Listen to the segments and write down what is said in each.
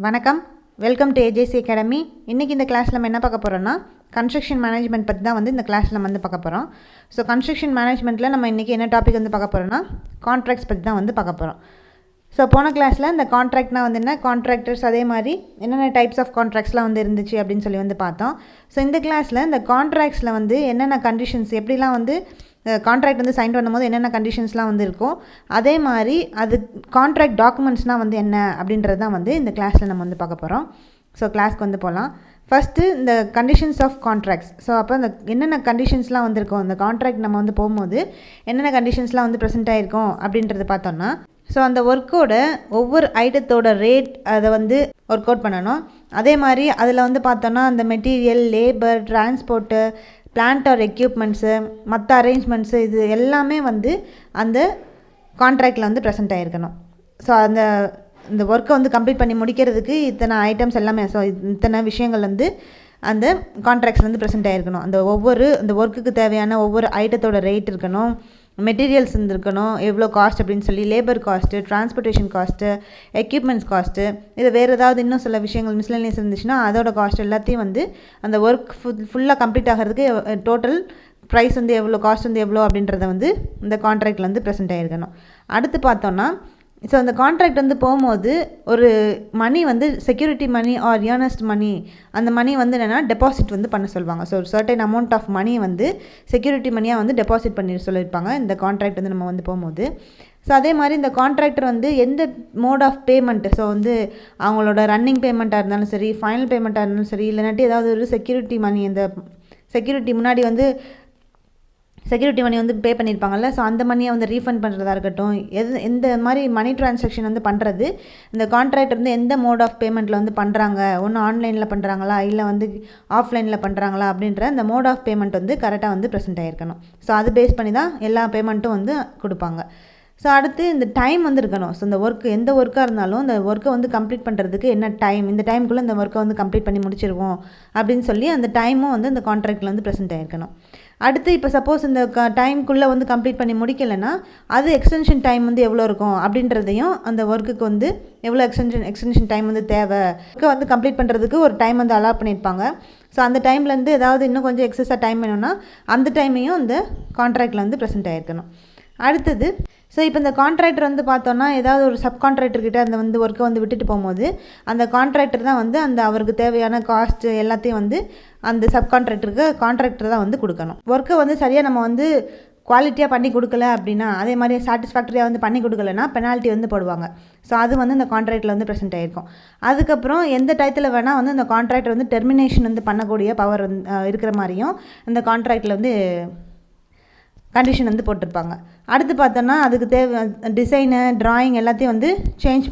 வணக்கம், welcome to AJC academy. இன்றைக்கி இந்த கிளாஸில் நம்ம என்ன பார்க்க போகிறோம்னா கன்ஸ்ட்ரக்ஷன் மேனேஜ்மெண்ட் பற்றி தான் இந்த கிளாஸில் நம்ம பார்க்க போகிறோம். ஸோ கன்ஸ்ட்ரக்ஷன் மேனேஜ்மெண்ட்டில் நம்ம இன்றைக்கி என்ன டாபிக் பார்க்க போகிறோம்னா கான்ட்ராக்ட்ஸ் பற்றி தான் பார்க்க போகிறோம். ஸோ போன கிளாஸில் இந்த கான்ட்ராக்ட்னா என்ன, கான்ட்ராக்டர்ஸ் அதே மாதிரி என்னென்ன டைப்ஸ் ஆஃப் கான்ட்ராக்ட்ஸ்லாம் இருந்துச்சு அப்படின்னு சொல்லி பார்த்தோம். ஸோ இந்த கிளாஸில் இந்த கான்ட்ராக்ட்ஸில் என்னென்ன கண்டிஷன்ஸ் எப்படிலாம் கான்ட்ராக்ட் சைன் பண்ணும்போது என்னென்ன கண்டிஷன்ஸ்லாம் இருக்கும், அதே மாதிரி அது கான்ட்ராக்ட் டாக்குமெண்ட்ஸ்னால் என்ன அப்படின்றது தான் இந்த கிளாஸில் நம்ம பார்க்க போகிறோம். ஸோ கிளாஸ்க்கு போகலாம். ஃபஸ்ட்டு இந்த கண்டிஷன்ஸ் ஆஃப் கான்ட்ராக்ட்ஸ். ஸோ அப்போ இந்த என்னென்ன கண்டிஷன்ஸ்லாம் இருக்கும், இந்த கான்ட்ராக்ட் நம்ம போகும்போது என்னென்ன கண்டிஷன்ஸ்லாம் ப்ரெசென்ட் ஆகிருக்கும் அப்படின்றத பார்த்தோம்னா, ஸோ அந்த ஒர்க்கோட ஒவ்வொரு ஐட்டத்தோட ரேட் அதை ஒர்க் அவுட் பண்ணணும். அதே மாதிரி அதில் பார்த்தோன்னா அந்த material, labour, transport, plant or equipments, மற்ற அரேஞ்ச்மெண்ட்ஸு, இது எல்லாமே அந்த கான்ட்ராக்டில் ப்ரெசென்ட் ஆகிருக்கணும். ஸோ இந்த ஒர்க்கை கம்ப்ளீட் பண்ணி முடிக்கிறதுக்கு இத்தனை ஐட்டம்ஸ் எல்லாமே, ஸோ இத்தனை விஷயங்கள் அந்த கான்ட்ராக்ட்ஸ் ப்ரெசென்ட் ஆகிருக்கணும். அந்த ஒர்க்குக்கு தேவையான ஒவ்வொரு ஐட்டத்தோட ரேட் இருக்கணும், மெட்டீரியல்ஸ் இருக்கணும், எவ்வளோ காஸ்ட் அப்படின்னு சொல்லி, labour cost, transportation cost, equipments cost, இது வேறு ஏதாவது இன்னும் சில விஷயங்கள் மிஸ்லேனியஸ் இருந்துச்சுன்னா அதோட காஸ்ட் எல்லாத்தையும் அந்த ஒர்க் ஃபுல்லாக கம்ப்ளீட் ஆகிறதுக்கு டோட்டல் ப்ரைஸ் எவ்வளோ, காஸ்ட் எவ்வளோ அப்படின்றத இந்த கான்ட்ராக்டில் ப்ரெசென்ட் ஆகிருக்கணும். அடுத்து பார்த்தோன்னா, ஸோ அந்த கான்ட்ராக்ட் போகும்போது ஒரு money security money or earnest money, அந்த மணி என்னென்னா டெபாசிட் பண்ண சொல்லுவாங்க. ஸோ ஒரு certain amount of money security மணியாக டெபாசிட் பண்ணி சொல்லியிருப்பாங்க இந்த கான்ட்ராக்ட் நம்ம போகும்போது. ஸோ அதே மாதிரி இந்த கான்ட்ராக்டர் எந்த மோட் ஆஃப் பேமெண்ட், ஸோ அவங்களோட ரன்னிங் பேமெண்ட்டாக இருந்தாலும் சரி, ஃபைனல் பேமெண்ட்டாக இருந்தாலும் சரி, இல்லைனாட்டி ஏதாவது ஒரு செக்யூரிட்டி மணி, இந்த செக்யூரிட்டி முன்னாடி செக்யூரிட்டி மணி பே பண்ணியிருப்பாங்கல்ல, ஸோ அந்த மணியை ரீஃபண்ட் பண்ணுறதா இருக்கட்டும், எந்த மாதிரி மணி ட்ரான்சாக்ஷன் பண்ணுறது, இந்த கான்ட்ராக்ட் எந்த மோட் ஆஃப் பேமெண்ட்டில் பண்ணுறாங்க, ஒன்று ஆன்லைனில் பண்ணுறாங்களா இல்லை ஆஃப்லைனில் பண்ணுறாங்களா அப்படின்ற அந்த மோட் ஆஃப் பேமெண்ட் கரெக்டாக ப்ரெசென்ட் ஆகிருக்கணும். ஸோ அது பேஸ் பண்ணி தான் எல்லா பேமெண்ட்டும் கொடுப்பாங்க. ஸோ அடுத்து இந்த டைம் இருக்கணும். ஸோ இந்த எந்த ஒர்க்காக இருந்தாலும் இந்த ஒர்க்கை கம்ப்ளீட் பண்ணுறதுக்கு என்ன டைம், இந்த டைமுக்குள்ளே இந்த ஒர்க்கை கம்ப்ளீட் பண்ணி முடிச்சிருவோம் அப்படின்னு சொல்லி அந்த டைமும் இந்த கான்ட்ராக்டில் ப்ரெசென்ட் ஆகிருக்கணும். அடுத்து இப்போ சப்போஸ் இந்த டைமுக்குள்ளே கம்ப்ளீட் பண்ணி முடிக்கலைன்னா அது எக்ஸ்டென்ஷன் டைம் எவ்வளோ இருக்கும் அப்படின்றதையும், அந்த ஒர்க்குக்கு எவ்வளோ எக்ஸ்டென்ஷன் டைம் தேவை, ஒர்க்கை கம்ப்ளீட் பண்ணுறதுக்கு ஒரு டைம் அலாட் பண்ணியிருப்பாங்க. ஸோ அந்த டைம்லேருந்து ஏதாவது இன்னும் கொஞ்சம் எக்ஸஸாக டைம் வேணும்னா அந்த டைமையும் இந்த கான்ட்ராக்டில் ப்ரெசென்ட் ஆகிருக்கணும். அடுத்தது, ஸோ இப்போ இந்த கான்ட்ராக்டர் பார்த்தோன்னா ஏதாவது ஒரு சப் கான்ட்ராக்டர்கிட்ட அந்த ஒர்க்கை விட்டுட்டு போகும்போது அந்த கான்ட்ராக்டர் தான் அந்த அவருக்கு தேவையான காஸ்ட்டு எல்லாத்தையும் அந்த சப் கான்ட்ராக்டர் தான் கொடுக்கணும். ஒர்க்கை சரியாக நம்ம குவாலிட்டியாக பண்ணி கொடுக்கல அப்படின்னா, அதே மாதிரி சாட்டிஸ்ஃபேக்டரியாக பண்ணி கொடுக்கலன்னா பெனால்ட்டி போடுவாங்க. ஸோ அது இந்த கான்ட்ராக்டில் ப்ரெசென்ட் ஆகிருக்கும். அதுக்கப்புறம் எந்த டயத்தில் வேணால் இந்த கான்ட்ராக்டர் டெர்மினேஷன் பண்ணக்கூடிய பவர் இருக்கிற மாதிரியும் இந்த கான்ட்ராக்டில் கண்டிஷன் போட்டிருப்பாங்க. அடுத்து பார்த்தோன்னா அதுக்கு தேவை டிசைனு, ட்ராயிங் எல்லாத்தையும் சேஞ்ச்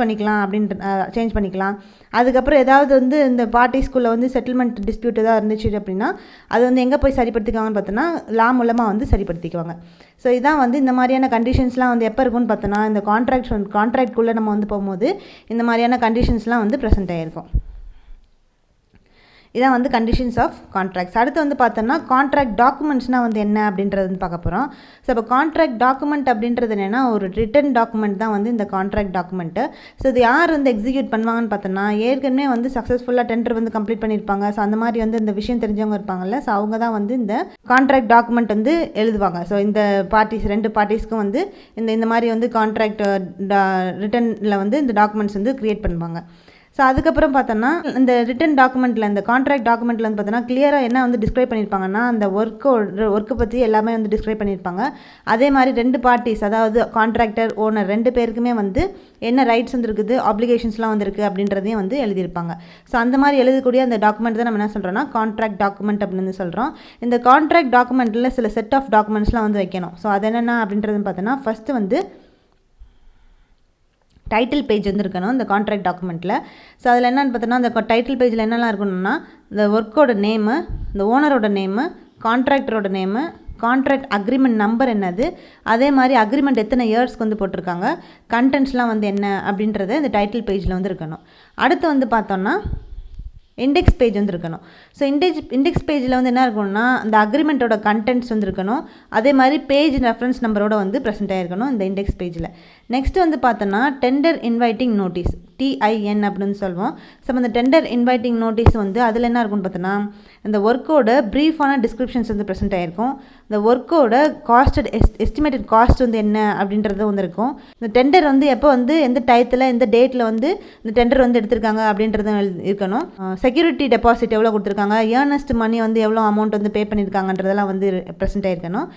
பண்ணிக்கலாம். அதுக்கப்புறம் ஏதாவது இந்த பார்ட்டிஸ்குள்ளே செட்டில்மெண்ட் டிஸ்பியூட் ஏதாவது இருந்துச்சு அப்படின்னா அது எங்கே போய் சரிப்படுத்திக்குவாங்கன்னு பார்த்தோன்னா லா மூலமாக சரிப்படுத்திக்குவாங்க. ஸோ இதான் இந்த மாதிரியான கண்டிஷன்ஸ்லாம் எப்போ இருக்குன்னு பார்த்தோன்னா இந்த கான்ட்ராக்ட்குள்ளே நம்ம போகும்போது இந்த மாதிரியான கண்டிஷன்ஸ்லாம் ப்ரெசென்ட் ஆகிருக்கும். இதான் கண்டிஷன்ஸ் ஆஃப் கான்ட்ராக்ட்ஸ். அடுத்து பார்த்தோம்னா கான்ட்ராக்ட் டாக்குமெண்ட்ஸ்னால் என்ன அப்படின்றது பார்க்க போகிறோம். ஸோ இப்போ கான்ட்ராக்ட் டாக்குமெண்ட் அப்படின்றது என்னென்னா ஒரு ரிட்டன் டாக்குமெண்ட் தான் இந்த கான்ட்ராக்ட் டாக்குமெண்ட்டு. ஸோ இது யார் எக்ஸிக்யூட் பண்ணுவாங்கன்னு பார்த்தோன்னா, ஏற்கனவே சக்ஸஸ்ஃபுல்லாக டெண்டர் கம்ப்ளீட் பண்ணியிருப்பாங்க. ஸோ அந்த மாதிரி இந்த விஷயம் தெரிஞ்சவங்க இருப்பாங்கல்ல, ஸோ அவங்க தான் இந்த கான்ட்ராக்ட் டாக்குமெண்ட் எழுதுவாங்க. ஸோ இந்த ரெண்டு பார்ட்டிஸ்க்கும் இந்த மாதிரி கான்ட்ராக்ட் ரிட்டனில் இந்த டாக்குமெண்ட்ஸ் க்ரியேட் பண்ணுவாங்க. ஸோ அதுக்கப்புறம் பார்த்தோன்னா இந்த ரிட்டன் டாக்குமெண்ட்டில், இந்த கான்ட்ராக்ட் டாக்குமெண்ட்டில் பார்த்தோன்னா கிளியராக என்ன டிஸ்கிரைப் பண்ணியிருப்பாங்கன்னா, அந்த ஒர்க்கை பற்றி எல்லாமே டிஸ்கிரைப் பண்ணியிருப்பாங்க. அதே மாதிரி ரெண்டு பார்ட்டிஸ், அதாவது கான்ட்ராக்டர், ஓனர் ரெண்டு பேருக்குமே என்ன ரைட்ஸ் இருக்குது, ஆப்ளிகேஷன்ஸ்லாம் இருக்குது அப்படின்றதையும் எழுதியிருப்பாங்க. ஸோ அந்த மாதிரி எழுதக்கூடிய அந்த டாக்குமெண்ட் தான் நம்ம என்ன சொல்கிறோன்னா கான்ட்ராக்ட் டாக்குமெண்ட் அப்படின்னு சொல்கிறோம். இந்த கான்ட்ராக்ட் டாக்குமெண்ட்டில் சில செட் ஆஃப் டாக்குமெண்ட்ஸ்லாம் வைக்கணும். ஸோ அது என்னென்ன அப்படின்றது பார்த்தோன்னா, ஃபஸ்ட்டு டைட்டில் பேஜ் இருக்கணும் இந்த கான்ட்ராக்ட் டாக்குமெண்ட்டில். ஸோ அதில் என்னென்னு பார்த்தோன்னா, அந்த டைட்டில் பேஜில் என்னெல்லாம் இருக்கணும்னா இந்த ஒர்க்கோட நேமு, இந்த ஓனரோட நேமு, கான்ட்ராக்டரோட நேமு, கான்ட்ராக்ட் அக்ரிமெண்ட் நம்பர் என்னது, அதே மாதிரி அக்ரிமெண்ட் எத்தனை இயர்ஸ்க்கு போட்டிருக்காங்க, கண்டென்ட்ஸ்லாம் என்ன அப்படின்றத இந்த டைட்டில் பேஜில் இருக்கணும். அடுத்து பார்த்தோன்னா இண்டெக்ஸ் பேஜ் வந்து இருக்கணும். ஸோ இண்டெக்ஸ் பேஜில் வந்து என்ன இருக்கும்னா அந்த அக்ரிமெண்ட்டோட கண்டென்ட்ஸ் வந்து இருக்கணும். அதே மாதிரி பேஜ் ரெஃபரன்ஸ் நம்பரோட வந்து ப்ரெசென்ட் ஆகிருக்கணும் இந்த இண்டெக்ஸ் பேஜில். நெக்ஸ்ட் வந்து பார்த்தோன்னா டெண்டர் இன்வைட்டிங் நோட்டீஸ், TIN அப்படின்னு சொல்லுவோம். ஸோ அந்த டெண்டர் இன்வைட்டிங் நோட்டீஸ் வந்து அதில் என்ன இருக்கும்னு பார்த்தோன்னா இந்த ஒர்க்கோட ப்ரீஃபான டிஸ்கிரிப்ஷன்ஸ் வந்து ப்ரெசென்ட் ஆகிருக்கும். இந்த ஒர்க்கோட எஸ்டிமேட்டட் காஸ்ட் வந்து என்ன அப்படின்றது வந்து இருக்கும். இந்த டெண்டர் வந்து எப்போ வந்து எந்த டயத்தில் எந்த டேட்டில் வந்து இந்த டெண்டர் வந்து எடுத்திருக்காங்க அப்படின்றது இருக்கணும். செக்யூரிட்டி டெபாசிட் எவ்வளோ கொடுத்துருக்காங்க, ஏர்னஸ்ட் மணி வந்து எவ்வளோ அமௌண்ட் வந்து பே பண்ணியிருக்காங்கன்றதெல்லாம் வந்து ப்ரெசென்ட் ஆகிருக்கணும்.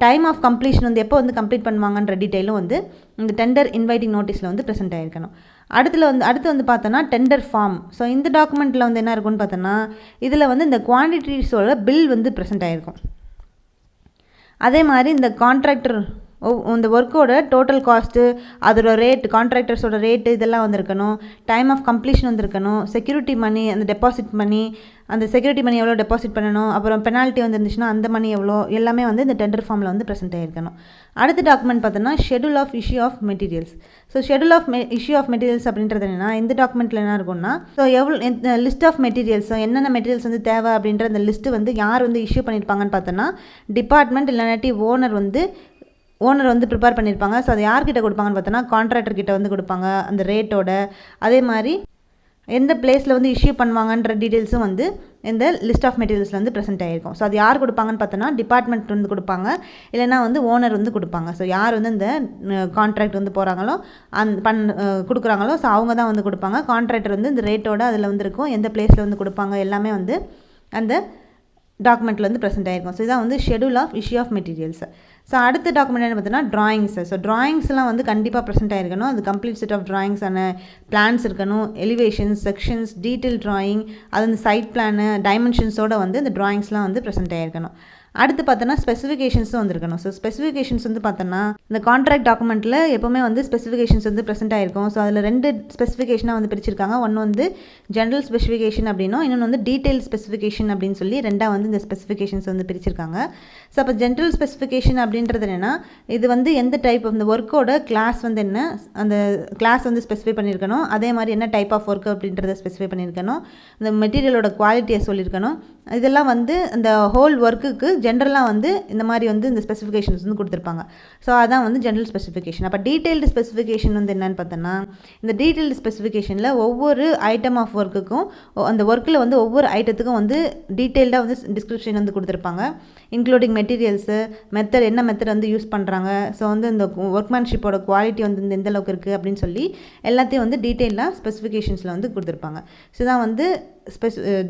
டைம் ஆஃப் கம்ப்ளீஷன் வந்து எப்போ வந்து கம்ப்ளீட் பண்ணுவாங்கன்ற டீட்டெயிலும் வந்து இந்த டெண்டர் இன்வைட்டிங் நோட்டீஸில் வந்து ப்ரெசென்ட் ஆகிருக்கணும். அடுத்து வந்து பார்த்தோன்னா டெண்டர் ஃபார்ம். ஸோ இந்த டாக்குமெண்ட்டில் வந்து என்ன இருக்குன்னு பார்த்தோன்னா இதில் வந்து இந்த குவான்டிட்டிஸோட பில் வந்து ப்ரெசென்ட் ஆகிருக்கும். அதே மாதிரி இந்த கான்ட்ராக்டர் இந்த ஒர்க்கோட டோட்டல் காஸ்ட்டு, அதோட ரேட்டு, கான்ட்ராக்டர்ஸோட ரேட்டு இதெல்லாம் வந்துருக்கணும். டைம் ஆஃப் கம்ப்ளீஷன் வந்துருக்கணும். செக்யூரிட்டி மணி, அந்த டெபாசிட் மணி, அந்த செக்யூரிட்டி மணி எவ்வளோ டெபாசிட் பண்ணணும், அப்புறம் பெனால்ட்டி வந்துருந்துச்சுன்னா அந்த மணி எவ்வளோ, எல்லாமே வந்து இந்த டெண்டர் ஃபார்மில் வந்து ப்ரெசென்ட் ஆகிருக்கணும். அடுத்த டாக்குமெண்ட் பார்த்தோன்னா schedule of issue of materials. So schedule of issue of materials அப்படின்றது என்னென்னா இந்த டாக்குமெண்ட்டில் என்ன இருக்கும்னா ஸோ லிஸ்ட் ஆஃப் மெட்டீரியல்ஸ், என்னென்ன மெட்டீரியல்ஸ் வந்து தேவை அப்படின்ற அந்த லிஸ்ட்டு வந்து யார் வந்து இஷ்யூ பண்ணியிருப்பாங்கன்னு பார்த்தோன்னா டிபார்ட்மெண்ட் இல்லாட்டி ஓனர் வந்து ப்ரிப்பேர் பண்ணியிருப்பாங்க. ஸோ அது யார்கிட்ட கொடுப்பாங்கன்னு பார்த்தோன்னா கான்ட்ராக்டர்கிட்ட வந்து கொடுப்பாங்க அந்த ரேட்டோட. அதே மாதிரி எந்த பிளேஸில் வந்து இஷ்யூ பண்ணுவாங்கன்ற டீட்டெயில்ஸும் வந்து இந்த லிஸ்ட் ஆஃப் மெட்டீரியல்ஸில் வந்து ப்ரெசென்ட் ஆகிருக்கும். ஸோ அது யார் கொடுப்பாங்கன்னு பார்த்தோன்னா டிபார்ட்மெண்ட் வந்து கொடுப்பாங்க, இல்லைனா வந்து ஓனர் வந்து கொடுப்பாங்க. ஸோ யார் வந்து இந்த கான்ட்ராக்ட் வந்து போகிறாங்களோ கொடுக்குறாங்களோ ஸோ அவங்க தான் வந்து கொடுப்பாங்க. கான்ட்ராக்டர் வந்து இந்த ரேட்டோட அதில் வந்து இருக்கும், எந்த பிளேஸில் வந்து கொடுப்பாங்க எல்லாமே வந்து அந்த டாக்குமெண்ட்டில் வந்து ப்ரெசென்ட் ஆகிருக்கும். ஸோ இதான் வந்து schedule of issue of materials. So அடுத்த டாக்குமெண்ட் என்ன பார்த்தீங்கன்னா ட்ராயிங்ஸ். ஸோ ட்ராயிங்ஸ்லாம் வந்து கண்டிப்பாக ப்ரெசென்ட் ஆகிருக்கணும். அது கம்ப்ளீட் செட் ஆஃப் ட்ராயிங்ஸான பிளான்ஸ் இருக்கணும், எலிவேஷன்ஸ், செக்ஷன்ஸ், டீட்டெயில் ட்ராயிங், அது வந்து சைட் பிளானு, டைமென்ஷன்ஸோடு வந்து இந்த ட்ராயிங்ஸ்லாம் வந்து ப்ரெசென்ட் ஆகிருக்கணும். அடுத்து பார்த்தோன்னா ஸ்பெசிஃபிகேஷன்ஸும் வந்துருக்கணும். ஸோ ஸ்பெசிஃபிகேஷன்ஸ் வந்து பார்த்தோன்னா இந்த கான்ட்ராக்ட் டாக்குமெண்ட்டில் எப்போவுமே வந்து ஸ்பெசிஃபிகேஷன்ஸ் வந்து ப்ரெசென்ட் ஆகிருக்கும். ஸோ அதில் 2 ஸ்பெசிஃபிகேஷனாக வந்து பிரிச்சிருக்காங்க. ஒன்று வந்து ஜென்ரல் ஸ்பெசிஃபிகேஷன் அப்படின்னும், இன்னொன்று வந்து டீட்டெயில் ஸ்பெசிஃபிகேஷன் அப்படின்னு சொல்லி 2ஆக வந்து இந்த ஸ்பெசிஃபிகேஷன்ஸ் வந்து பிரிச்சிருக்காங்க. ஸோ அப்போ ஜென்ரல் ஸ்பெசிஃபிகேஷன் அப்படின்றது என்னென்னா இது வந்து எந்த டைப் ஆஃப் இந்த ஒர்க்கோட கிளாஸ் வந்து என்ன, அந்த கிளாஸ் வந்து ஸ்பெசிஃபை பண்ணியிருக்கணும். அதே மாதிரி என்ன டைப் ஆஃப் ஒர்க் அப்படின்றத ஸ்பெசிஃபை பண்ணியிருக்கணும். இந்த மெட்டீரியலோட குவாலிட்டியை சொல்லியிருக்கணும். இதெல்லாம் வந்து இந்த ஹோல் ஒர்க்குக்கு ஜென்ரலாக வந்து இந்த மாதிரி வந்து இந்த ஸ்பெசிஃபிகேஷன்ஸ் வந்து கொடுத்துருப்பாங்க. ஸோ அதான் வந்து ஜென்ரல் ஸ்பெசிஃபிகேஷன். அப்போ டீட்டெயில்டு ஸ்பெசிஃபிகேஷன் வந்து என்னென்னு பார்த்தோன்னா இந்த டீட்டெயில்டு ஸ்பெசிஃபிகேஷனில் ஒவ்வொரு ஐட்டம் ஆஃப் ஒர்க்குக்கும் அந்த ஒர்க்கில் வந்து ஒவ்வொரு ஐட்டத்துக்கும் வந்து டீட்டெயில்டாக வந்து டிஸ்கிரிப்ஷன் வந்து கொடுத்துருப்பாங்க. இன்க்ளூடிங் மெட்டீரியல்ஸு, என்ன மெத்தட் வந்து யூஸ் பண்ணுறாங்க, ஸோ வந்து இந்த ஒர்க்மேன்ஷிப்போட குவாலிட்டி வந்து எந்த அளவுக்கு இருக்குது அப்படின்னு சொல்லி எல்லாத்தையும் வந்து டீட்டெயிலாக ஸ்பெசிஃபிகேஷன்ஸில் வந்து கொடுத்துருப்பாங்க. ஸோ தான் வந்து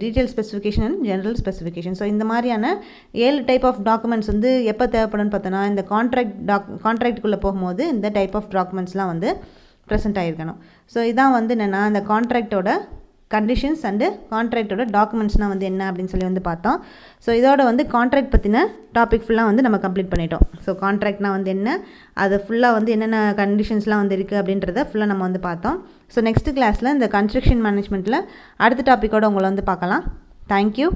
detail specification and general specification. So இந்த மாதிரியான 7 டைப் ஆஃப் டாக்குமெண்ட்ஸ் வந்து எப்போ தேவைப்படும்னு பார்த்தோன்னா இந்த கான்ட்ராக்டுக்குள்ளே போகும்போது இந்த டைப் ஆஃப் டாக்குமெண்ட்ஸ்லாம் வந்து ப்ரெசென்ட் ஆகிருக்கணும். ஸோ இதான் வந்து என்னென்னா இந்த கான்ட்ராக்டோட கண்டிஷன்ஸ் அண்டு கான்ட்ராக்டோட டாக்குமெண்ட்ஸ்னால் வந்து என்ன அப்படின்னு சொல்லி வந்து பார்த்தோம். ஸோ இதோட வந்து கான்ட்ராக்ட் பற்றின டாபிக் ஃபுல்லாக வந்து நம்ம கம்ப்ளீட் பண்ணிட்டோம். ஸோ கான்ட்ராக்ட்னால் வந்து என்ன, அது ஃபுல்லாக வந்து என்னென்ன கண்டிஷன்ஸ்லாம் வந்து இருக்குது அப்படின்றத ஃபுல்லாக நம்ம வந்து பார்த்தோம். ஸோ நெக்ஸ்ட் கிளாஸில் இந்த கன்ஸ்ட்ரக்ஷன் மேனேஜ்மெண்ட்டில் அடுத்த டாப்பிக்கோடு உங்களை வந்து பார்க்கலாம். தேங்க்யூ.